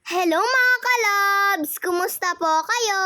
Hello mga kalabs! Kumusta po kayo?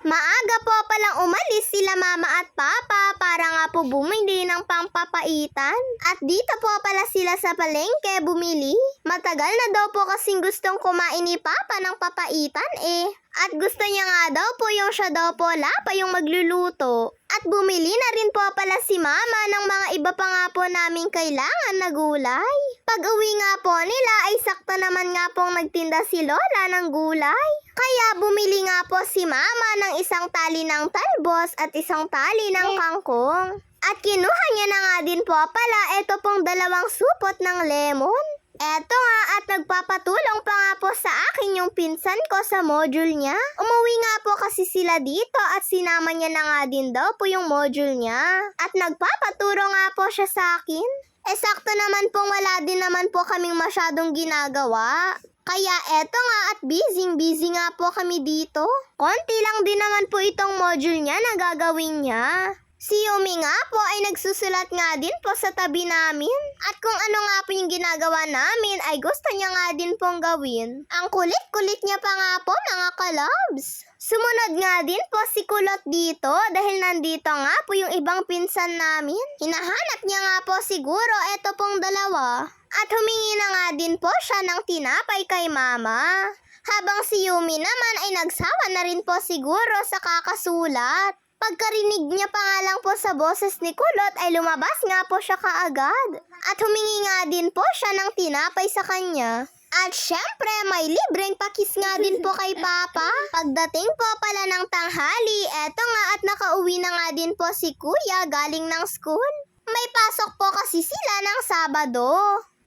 Maaga po palang umalis sila mama at papa para nga po bumili ng pangpapaitan. At dito po pala sila sa palengke bumili. Matagal na daw po kasing gustong kumain ni papa ng papaitan eh. At gusto niya nga daw po yung siya daw po pa yung magluluto. At bumili na rin po pala si mama ng mga iba pa nga po naming kailangan na gulay. Pag uwi nga po nila ay sakto naman nga pong nagtinda si Lola ng gulay. Kaya bumili nga po si mama ng isang tali ng talbos at isang tali ng kangkong. At kinuha niya na nga din po pala ito pong dalawang supot ng lemon. Eto nga at nagpapatulong pa nga po sa akin yung pinsan ko sa module niya. Umuwi nga po kasi sila dito at sinama niya na nga din daw po yung module niya. At nagpapaturo nga po siya sa akin. Sakto naman pong wala din naman po kaming masyadong ginagawa. Kaya eto nga at busy nga po kami dito. Konti lang din naman po itong module niya na gagawin niya. Si Yumi nga po ay nagsusulat nga din po sa tabi namin. At kung ano nga po yung ginagawa namin ay gusto niya nga din pong gawin. Ang kulit-kulit niya pa nga po mga kalabs. Sumunod nga din po si Kulot dito dahil nandito nga po yung ibang pinsan namin. Hinahanap niya nga po siguro eto pong dalawa. At humingi na nga din po siya ng tinapay kay mama. Habang si Yumi naman ay nagsawa na rin po siguro sa kakasulat. Pagkarinig niya pa nga lang po sa boses ni Kulot ay lumabas nga po siya kaagad. At humingi nga din po siya ng tinapay sa kanya. At syempre may libreng pakis nga din po kay Papa. Pagdating po pala ng tanghali, eto nga at nakauwi na nga din po si Kuya galing ng school. May pasok po kasi sila ng Sabado.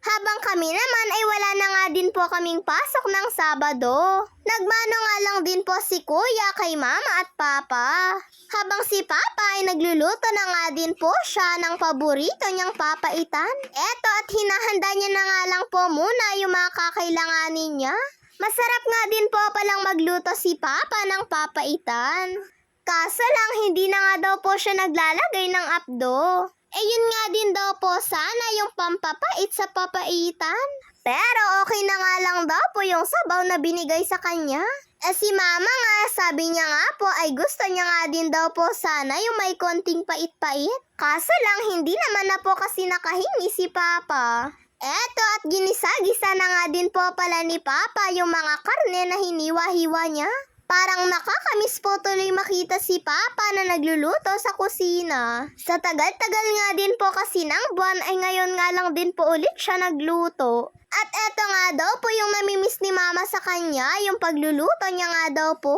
Habang kami naman ay wala na nga din po kaming pasok ng Sabado. Nagmano nga lang din po si Kuya kay Mama at Papa. Habang si Papa ay nagluluto na nga din po siya ng paborito niyang papaitan. Eto at hinahanda niya na nga lang po muna yung mga kakailanganin niya. Masarap nga din po palang magluto si Papa ng papaitan. Kaso lang hindi na nga daw po siya naglalagay ng apdo. Yun nga din daw po sana yung pampapait sa papaitan. Pero okay na nga lang daw po yung sabaw na binigay sa kanya. Si mama nga, sabi niya nga po ay gusto niya nga din daw po sana yung may konting pait-pait. Kaso lang hindi naman na po kasi nakahingi si Papa. Eto at ginisa-gisa na nga din po pala ni Papa yung mga karne na hiniwa-hiwa niya. Parang nakakamiss po tuloy makita si Papa na nagluluto sa kusina. Sa tagal-tagal nga din po kasi ng buwan ay ngayon nga lang din po ulit siya nagluto. At eto nga daw po yung namimiss ni Mama sa kanya, yung pagluluto niya nga daw po.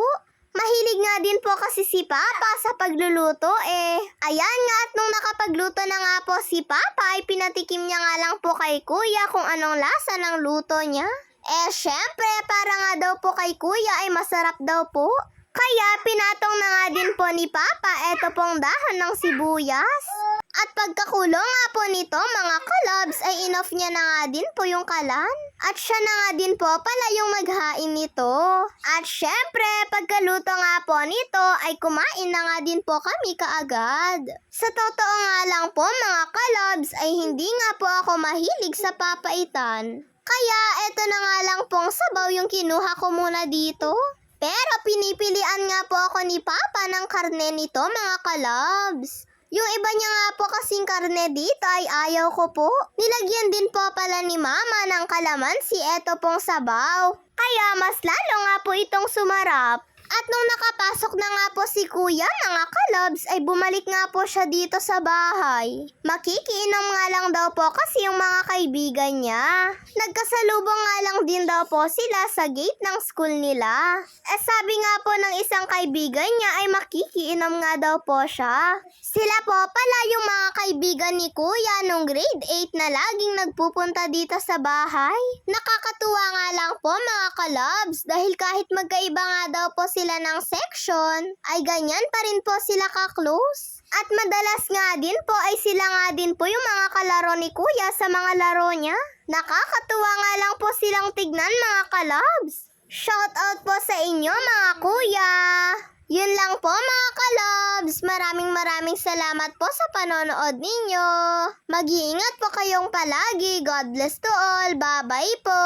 Mahilig nga din po kasi si Papa sa pagluluto Ayan nga at nung nakapagluto na nga po si Papa ay pinatikim niya nga lang po kay Kuya kung anong lasa ng luto niya. Syempre, para nga daw po kay Kuya ay masarap daw po. Kaya pinatong na nga din po ni Papa eto pong dahon ng sibuyas. At pagkakulo nga po nito mga kalabs ay inoff niya na nga din po yung kalan. At siya na nga din po pala yung maghain nito. At syempre, pagkaluto nga po nito ay kumain na nga din po kami kaagad. Sa totoo nga lang po mga kalabs ay hindi nga po ako mahilig sa papaitan. Kaya eto na nga lang pong sabaw yung kinuha ko muna dito. Pero pinipilian nga po ako ni Papa ng karne nito mga kalabs. Yung iba niya nga po kasing karne dito ay ayaw ko po. Nilagyan din po pala ni Mama ng kalamansi eto pong sabaw. Kaya mas lalo nga po itong sumarap. At nung nakapasok na nga po si Kuya mga kalabs ay bumalik nga po siya dito sa bahay. Makikiinom nga lang daw po kasi yung mga kaibigan niya. Nagkasalubong nga lang din daw po sila sa gate ng school nila. Sabi nga po ng isang kaibigan niya ay makikiinom nga daw po siya. Sila po pala yung mga kaibigan ni Kuya nung grade 8 na laging nagpupunta dito sa bahay. Nakakatuwa nga lang po mga kalabs dahil kahit magkaiba nga daw po sila ng section, ay ganyan pa rin po sila ka-close. At madalas nga din po ay sila nga din po yung mga kalaro ni Kuya sa mga laro niya. Nakakatuwa nga lang po silang tignan mga kalabs. Shout out po sa inyo mga Kuya! Yun lang po mga kalabs. Maraming salamat po sa panonood ninyo. Mag-iingat po kayong palagi. God bless to all. Bye-bye po!